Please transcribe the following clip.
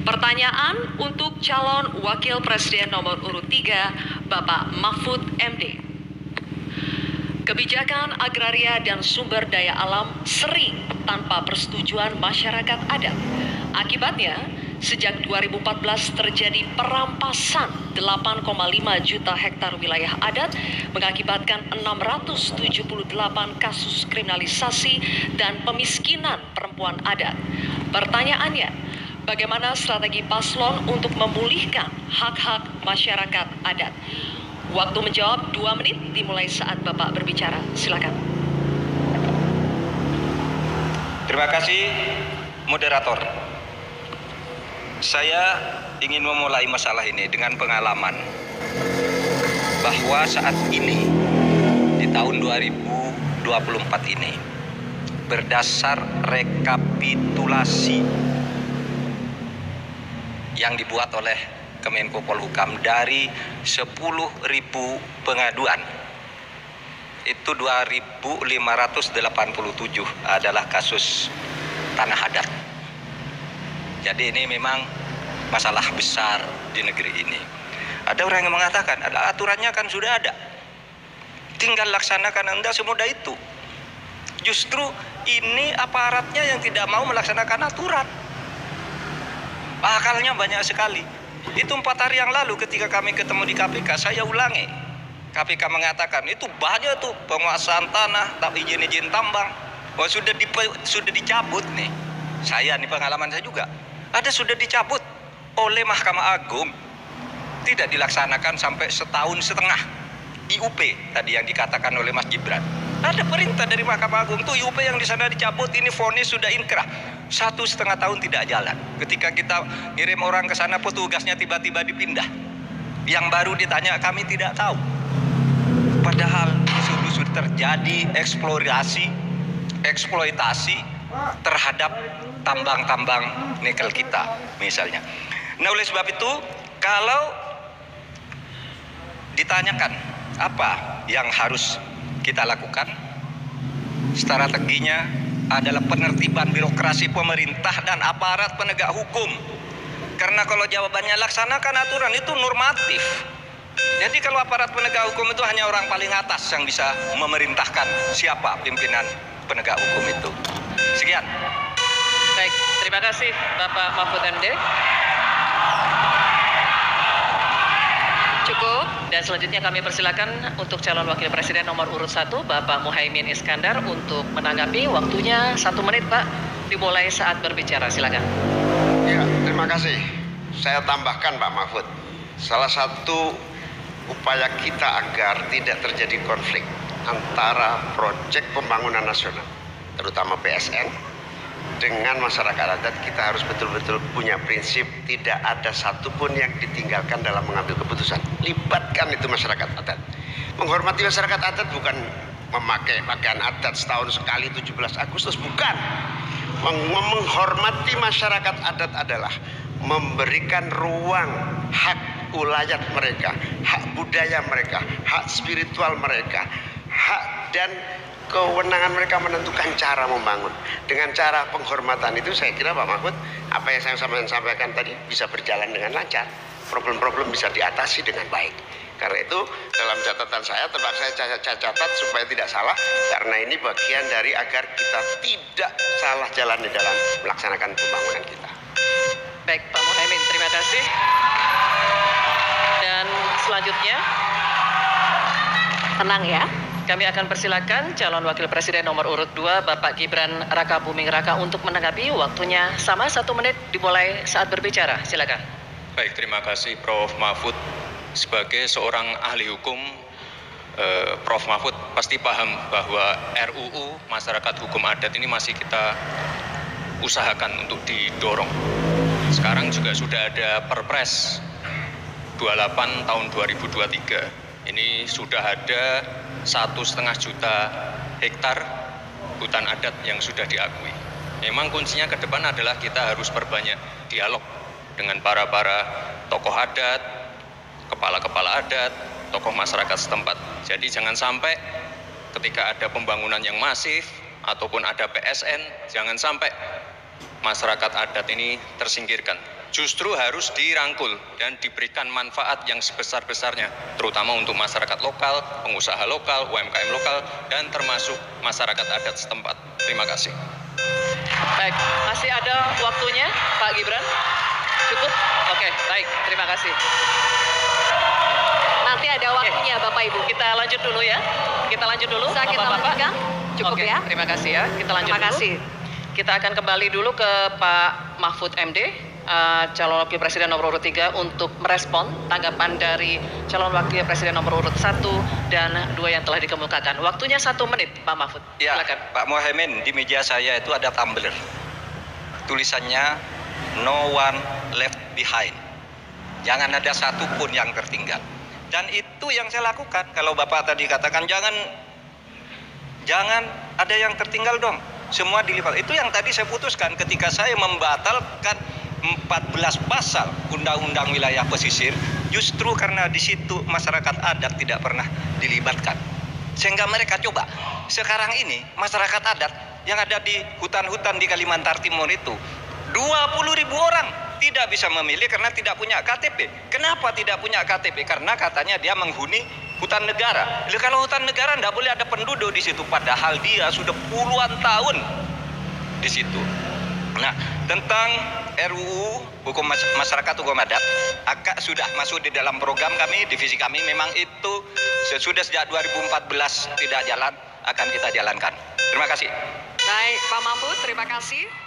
Pertanyaan untuk calon Wakil Presiden nomor urut 3, Bapak Mahfud MD. Kebijakan agraria dan sumber daya alam sering tanpa persetujuan masyarakat adat. Akibatnya, sejak 2014 terjadi perampasan 8,5 juta hektar wilayah adat, mengakibatkan 678 kasus kriminalisasi dan pemiskinan perempuan adat. Pertanyaannya, bagaimana strategi paslon untuk memulihkan hak-hak masyarakat adat? Waktu menjawab 2 menit dimulai saat Bapak berbicara. Silakan. Terima kasih, moderator. Saya ingin memulai masalah ini dengan pengalaman bahwa saat ini, di tahun 2024 ini, berdasar rekapitulasi yang dibuat oleh Kemenko Polhukam dari 10.000 pengaduan, itu 2.587 adalah kasus tanah adat. Jadi ini memang masalah besar di negeri ini. Ada orang yang mengatakan, ada aturannya kan sudah ada, tinggal laksanakan. Anda semudah itu. Justru ini aparatnya yang tidak mau melaksanakan aturan. Akalnya banyak sekali. Itu 4 hari yang lalu ketika kami ketemu di KPK, saya ulangi. KPK mengatakan itu banyak tuh penguasaan tanah, izin-izin tambang. Oh, sudah dicabut nih. Saya nih, pengalaman saya juga. Ada sudah dicabut oleh Mahkamah Agung. Tidak dilaksanakan sampai 1,5 tahun. IUP tadi yang dikatakan oleh Mas Gibran. Ada perintah dari Mahkamah Agung tuh IUP yang di sana dicabut, ini vonis sudah inkrah. 1,5 tahun tidak jalan. Ketika kita ngirim orang ke sana, petugasnya tiba-tiba dipindah. Yang baru ditanya, kami tidak tahu. Padahal sudah terjadi eksploitasi terhadap tambang-tambang nikel kita misalnya. Nah, oleh sebab itu, kalau ditanyakan apa yang harus kita lakukan, strateginya adalah penertiban birokrasi pemerintah dan aparat penegak hukum. Karena kalau jawabannya laksanakan aturan, itu normatif. Jadi kalau aparat penegak hukum itu hanya orang paling atas yang bisa memerintahkan siapa pimpinan penegak hukum itu. Sekian. Baik, terima kasih Bapak Mahfud MD. Cukup, dan selanjutnya kami persilakan untuk calon wakil presiden nomor urut 1, Bapak Muhaimin Iskandar, untuk menanggapi. Waktunya 1 menit, Pak, dimulai saat berbicara. Silakan. Ya, terima kasih. Saya tambahkan, Pak Mahfud, salah satu upaya kita agar tidak terjadi konflik antara proyek pembangunan nasional, terutama PSN, dengan masyarakat adat, kita harus betul-betul punya prinsip tidak ada satupun yang ditinggalkan dalam mengambil keputusan. Libatkan itu masyarakat adat. Menghormati masyarakat adat bukan memakai pakaian adat setahun sekali 17 Agustus, bukan. Menghormati masyarakat adat adalah memberikan ruang hak ulayat mereka, hak budaya mereka, hak spiritual mereka, hak dan kewenangan mereka menentukan cara membangun. Dengan cara penghormatan itu, saya kira Pak Mahfud, apa yang saya sampaikan tadi bisa berjalan dengan lancar. Problem-problem bisa diatasi dengan baik. Karena itu dalam catatan saya, terpaksa saya catat supaya tidak salah, karena ini bagian dari agar kita tidak salah jalan di dalam melaksanakan pembangunan kita. Baik, Pak Muhaimin, terima kasih. Dan selanjutnya, tenang ya. Kami akan persilakan calon wakil presiden nomor urut 2, Bapak Gibran Raka Buming Raka, untuk menanggapi. Waktunya sama 1 menit dimulai saat berbicara. Silakan. Baik, terima kasih Prof. Mahfud. Sebagai seorang ahli hukum, Prof. Mahfud pasti paham bahwa RUU Masyarakat Hukum Adat ini masih kita usahakan untuk didorong. Sekarang juga sudah ada Perpres 28 tahun 2023. Ini sudah ada 1,5 juta hektar hutan adat yang sudah diakui. Memang kuncinya ke depan adalah kita harus perbanyak dialog dengan para tokoh adat, kepala-kepala adat, tokoh masyarakat setempat. Jadi jangan sampai ketika ada pembangunan yang masif ataupun ada PSN, jangan sampai masyarakat adat ini tersingkirkan. justru harus dirangkul dan diberikan manfaat yang sebesar-besarnya, terutama untuk masyarakat lokal, pengusaha lokal, UMKM lokal, dan termasuk masyarakat adat setempat. Terima kasih. Baik, masih ada waktunya Pak Gibran? Cukup? Oke, baik, terima kasih. Nanti ada waktunya Bapak Ibu. Kita lanjut dulu ya. Kita lanjut dulu, Bisa kita Bapak-Bapak. lanjutkan? Cukup Oke, ya. terima kasih ya. Kita lanjut Terima dulu. kasih. Kita akan kembali dulu ke Pak Mahfud MD, calon wakil presiden nomor urut 3 untuk merespon tanggapan dari calon wakil presiden nomor urut 1 dan 2 yang telah dikemukakan. Waktunya 1 menit, Pak Mahfud. Ya, Silakan. Pak Mohaimin, di meja saya itu ada tumbler. Tulisannya no one left behind. Jangan ada satupun yang tertinggal. Dan itu yang saya lakukan. Kalau Bapak tadi katakan jangan ada yang tertinggal dong. Semua dilipat. Itu yang tadi saya putuskan ketika saya membatalkan 14 pasal Undang-Undang Wilayah Pesisir, justru karena di situ masyarakat adat tidak pernah dilibatkan. Sehingga mereka coba. Sekarang ini masyarakat adat yang ada di hutan-hutan di Kalimantan Timur itu 20.000 orang tidak bisa memilih karena tidak punya KTP. Kenapa tidak punya KTP? Karena katanya dia menghuni hutan negara. Kalau hutan negara tidak boleh ada penduduk di situ, padahal dia sudah puluhan tahun di situ. Nah, tentang RUU Hukum Masyarakat Hukum Adat, sudah masuk di dalam program kami, divisi kami. Memang itu sudah sejak 2014 tidak jalan, akan kita jalankan. Terima kasih. Baik, Pak Mahfud, terima kasih.